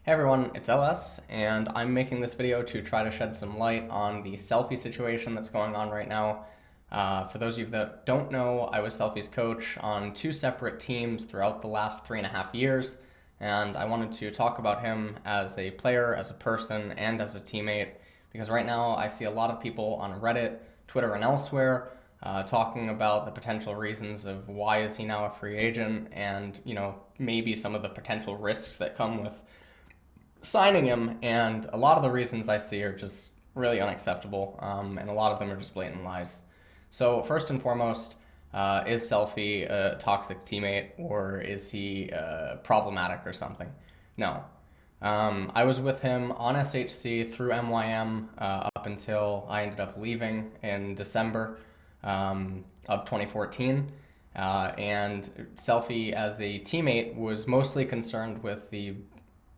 Hey everyone, it's LS, and I'm making this video to try to shed some light on the Selfie situation that's going on right now. For those of you that don't know, I was Selfie's coach on two separate teams throughout the last 3.5 years, and I wanted to talk about him as a player, as a person, and as a teammate, because right now I see a lot of people on Reddit, Twitter, and elsewhere talking about the potential reasons of why is he now a free agent, and maybe some of the potential risks that come with signing him, and a lot of the reasons I see are just really unacceptable, and a lot of them are just blatant lies. So first and foremost, is Selfie a toxic teammate, or is he problematic or something? No. I was with him on SHC through MYM up until I ended up leaving in December of 2014. And Selfie as a teammate was mostly concerned with the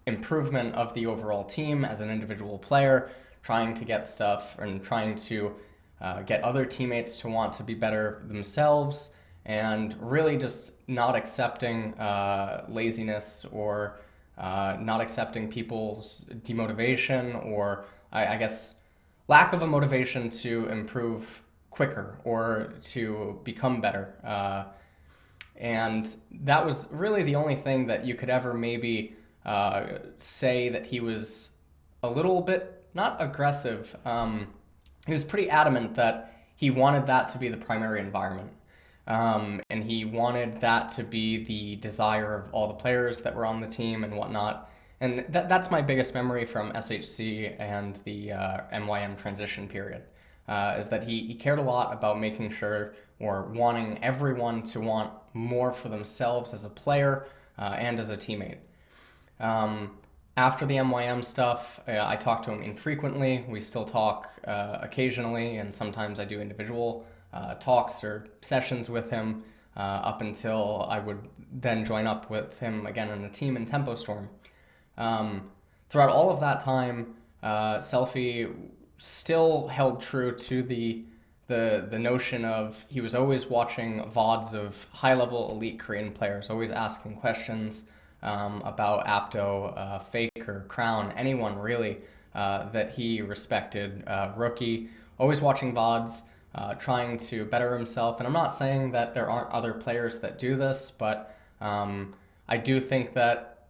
improvement of the overall team as an individual player, trying to get stuff and trying to get other teammates to want to be better themselves, and really just not accepting laziness or not accepting people's demotivation or I guess lack of a motivation to improve quicker or to become better. And that was really the only thing that you could ever maybe say that he was a little bit, not aggressive, he was pretty adamant that he wanted that to be the primary environment. And he wanted that to be the desire of all the players that were on the team and whatnot. And that's my biggest memory from SHC and the MYM transition period, is that he cared a lot about making sure or wanting everyone to want more for themselves as a player and as a teammate. After the MYM stuff, I talk to him infrequently. We still talk occasionally, and sometimes I do individual talks or sessions with him up until I would then join up with him again in a team in Tempo Storm. Throughout all of that time, Selfie still held true to the notion of he was always watching VODs of high-level elite Korean players, always asking questions about Apto, Faker, Crown, anyone really that he respected, Rookie, always watching VODs, trying to better himself. And I'm not saying that there aren't other players that do this, but I do think that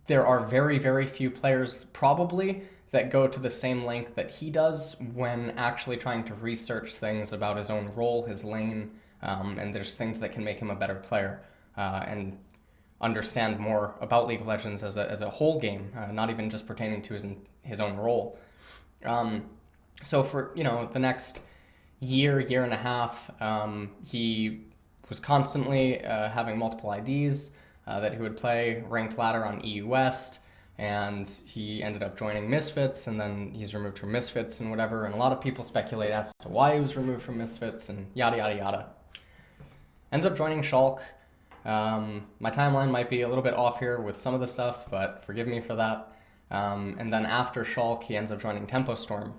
there are very, very few players probably that go to the same length that he does when actually trying to research things about his own role, his lane, and there's things that can make him a better player. And understand more about League of Legends as a whole game, not even just pertaining to his own role. So for the next year and a half, he was constantly having multiple IDs that he would play ranked ladder on EU West, and he ended up joining Misfits, and then he's removed from Misfits and whatever, and a lot of people speculate as to why he was removed from Misfits and yada yada yada. Ends up joining Shulk. My timeline might be a little bit off here with some of the stuff, but forgive me for that. And then after Shulk, he ends up joining Tempo Storm.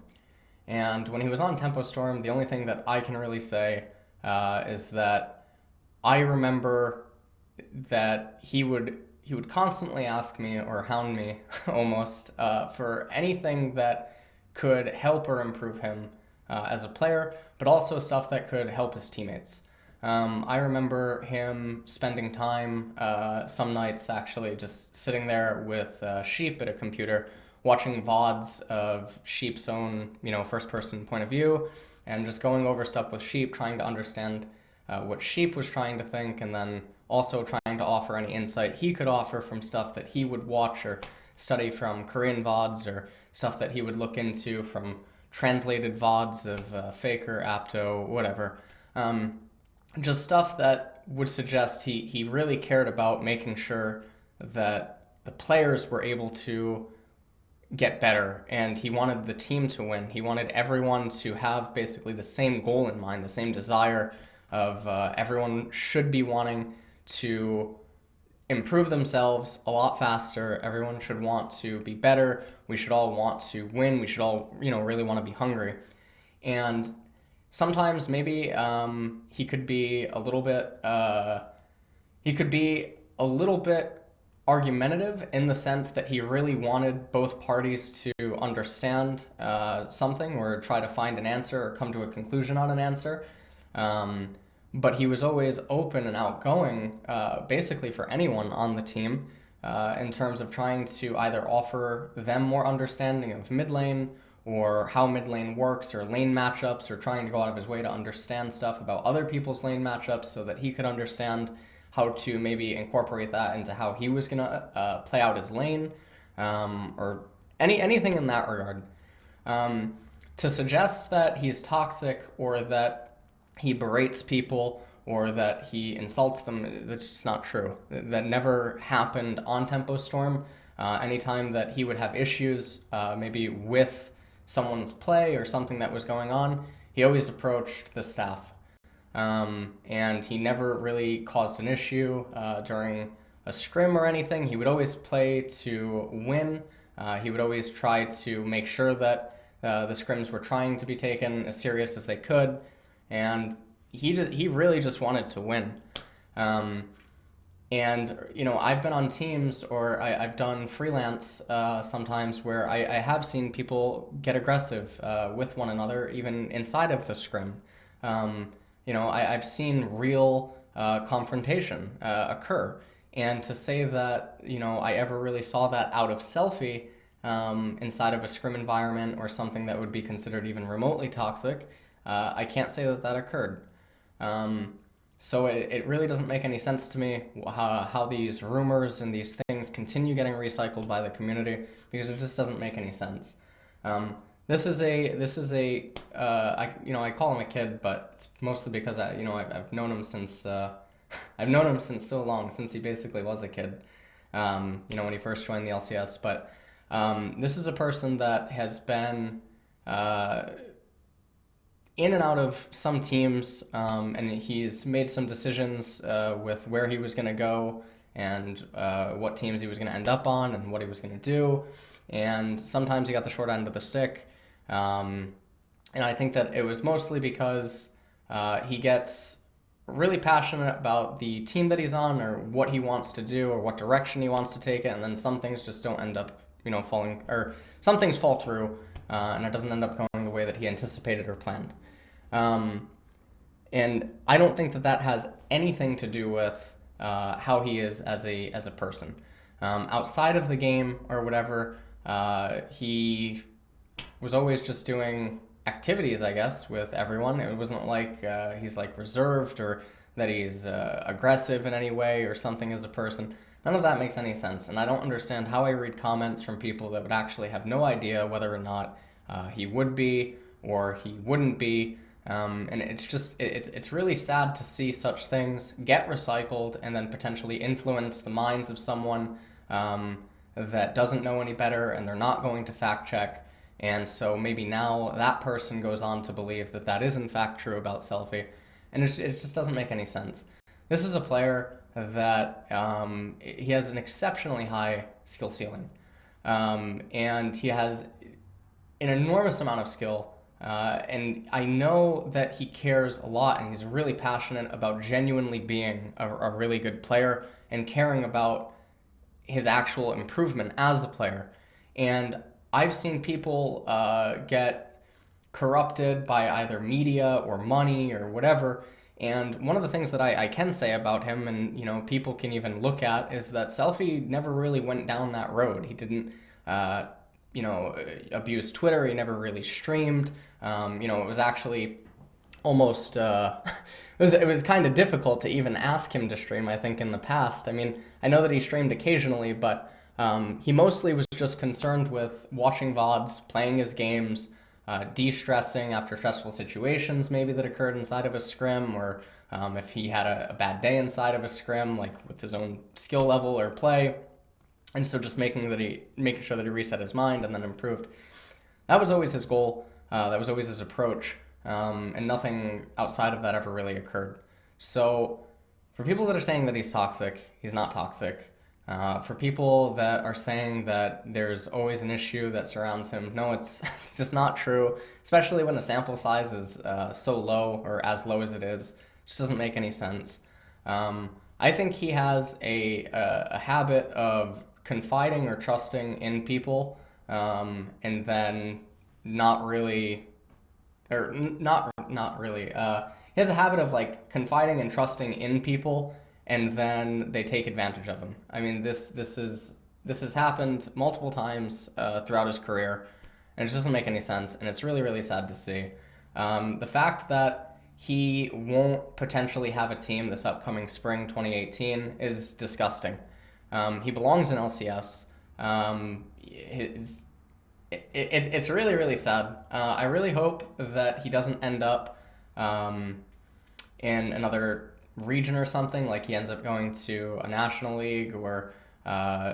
And when he was on Tempo Storm, the only thing that I can really say is that I remember that he would constantly ask me or hound me almost for anything that could help or improve him as a player, but also stuff that could help his teammates. I remember him spending time, some nights actually, just sitting there with Sheep at a computer, watching VODs of Sheep's own, first-person point of view, and just going over stuff with Sheep, trying to understand what Sheep was trying to think, and then also trying to offer any insight he could offer from stuff that he would watch or study from Korean VODs, or stuff that he would look into from translated VODs of Faker, Apto, whatever. Just stuff that would suggest he really cared about making sure that the players were able to get better, and he wanted the team to win. He wanted everyone to have basically the same goal in mind, the same desire of everyone should be wanting to improve themselves a lot faster. Everyone should want to be better. We should all want to win. We should all, really want to be hungry. And sometimes maybe he could be a little bit argumentative in the sense that he really wanted both parties to understand something or try to find an answer or come to a conclusion on an answer. But he was always open and outgoing, basically for anyone on the team, in terms of trying to either offer them more understanding of mid lane or how mid lane works or lane matchups, or trying to go out of his way to understand stuff about other people's lane matchups so that he could understand how to maybe incorporate that into how he was going to play out his lane, or anything in that regard. To suggest that he's toxic or that he berates people or that he insults them, that's just not true. That never happened on Tempo Storm. Anytime that he would have issues, maybe with someone's play or something that was going on, he always approached the staff. And he never really caused an issue during a scrim or anything. He would always play to win. He would always try to make sure that the scrims were trying to be taken as serious as they could. And he really just wanted to win. And, I've been on teams, or I've done freelance sometimes, where I have seen people get aggressive with one another, even inside of the scrim. I've seen real confrontation occur. And to say that, I ever really saw that out of Selfie inside of a scrim environment or something that would be considered even remotely toxic, I can't say that occurred. So it really doesn't make any sense to me how these rumors and these things continue getting recycled by the community, because it just doesn't make any sense. This is a I call him a kid, but it's mostly because I've known him since I've known him since so long, since he basically was a kid, when he first joined the LCS. But this is a person that has been in and out of some teams, and he's made some decisions with where he was going to go and what teams he was going to end up on and what he was going to do. And sometimes he got the short end of the stick. And I think that it was mostly because he gets really passionate about the team that he's on, or what he wants to do, or what direction he wants to take it, and then some things just don't end up, falling, or some things fall through, and it doesn't end up going the way that he anticipated or planned. And I don't think that has anything to do with how he is as a person. Outside of the game or whatever, he was always just doing activities, I guess, with everyone. It wasn't like he's reserved, or that he's aggressive in any way or something as a person. None of that makes any sense, and I don't understand how I read comments from people that would actually have no idea whether or not he would be or he wouldn't be. And it's really sad to see such things get recycled and then potentially influence the minds of someone that doesn't know any better, and they're not going to fact check. And so maybe now that person goes on to believe that is in fact true about Selfie. And it just doesn't make any sense. This is a player that he has an exceptionally high skill ceiling. And he has an enormous amount of skill. And I know that he cares a lot, and he's really passionate about genuinely being a really good player and caring about his actual improvement as a player. And I've seen people get corrupted by either media or money or whatever. And one of the things that I can say about him, and people can even look at, is that Selfie never really went down that road. He didn't abuse Twitter. He never really streamed. It was actually almost it was kind of difficult to even ask him to stream, I think, in the past. I mean, I know that he streamed occasionally, but he mostly was just concerned with watching VODs, playing his games, de-stressing after stressful situations maybe that occurred inside of a scrim, or if he had a bad day inside of a scrim, like with his own skill level or play. And so just making sure that he reset his mind and then improved. That was always his goal. That was always his approach. And nothing outside of that ever really occurred. So for people that are saying that he's toxic, he's not toxic. For people that are saying that there's always an issue that surrounds him, no, it's just not true, especially when the sample size is so low, or as low as it is. It just doesn't make any sense. I think he has a habit of confiding or trusting in people, and then not really, or not really. He has a habit of like confiding and trusting in people, and then they take advantage of him. I mean, this has happened multiple times throughout his career, and it just doesn't make any sense, and it's really really sad to see. The fact that he won't potentially have a team this upcoming spring 2018 is disgusting. He belongs in LCS. It's really, really sad. I really hope that he doesn't end up in another region or something, like he ends up going to a national league or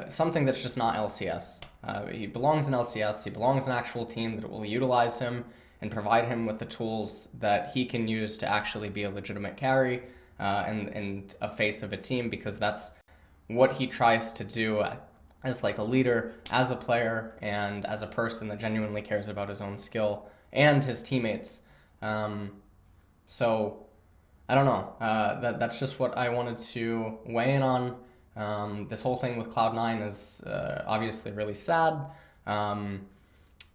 something that's just not LCS. He belongs in LCS. He belongs in an actual team that will utilize him and provide him with the tools that he can use to actually be a legitimate carry and a face of a team, because that's what he tries to do as like a leader, as a player, and as a person that genuinely cares about his own skill and his teammates. So I don't know. That's just what I wanted to weigh in on. This whole thing with Cloud9 is obviously really sad.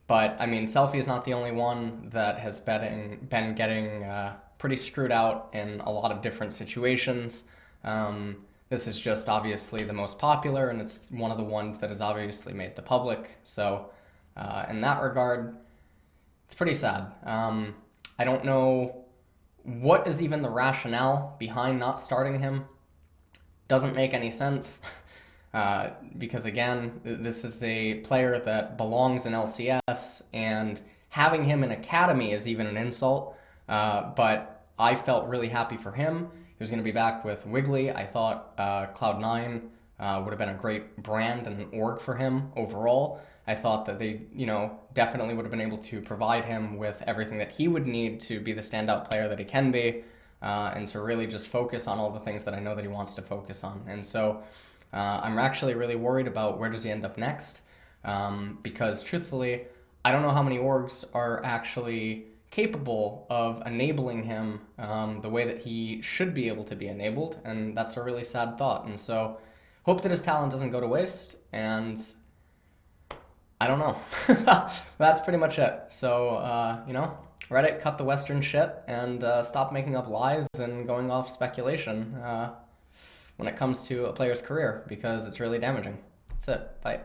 But I mean, Selfie is not the only one that has been getting pretty screwed out in a lot of different situations. This is just obviously the most popular, and it's one of the ones that is obviously made the public. So in that regard, it's pretty sad. I don't know what is even the rationale behind not starting him. Doesn't make any sense. Because again, this is a player that belongs in LCS, and having him in Academy is even an insult. But I felt really happy for him. He was going to be back with Wiggly. I thought Cloud9 would have been a great brand and org for him overall. I thought that they, definitely would have been able to provide him with everything that he would need to be the standout player that he can be, and to really just focus on all the things that I know that he wants to focus on. And so I'm actually really worried about where does he end up next, because truthfully, I don't know how many orgs are actually capable of enabling him the way that he should be able to be enabled, and that's a really sad thought. And so hope that his talent doesn't go to waste, and I don't know. That's pretty much it. So, Reddit, cut the Western shit and stop making up lies and going off speculation when it comes to a player's career, because it's really damaging. That's it. Bye.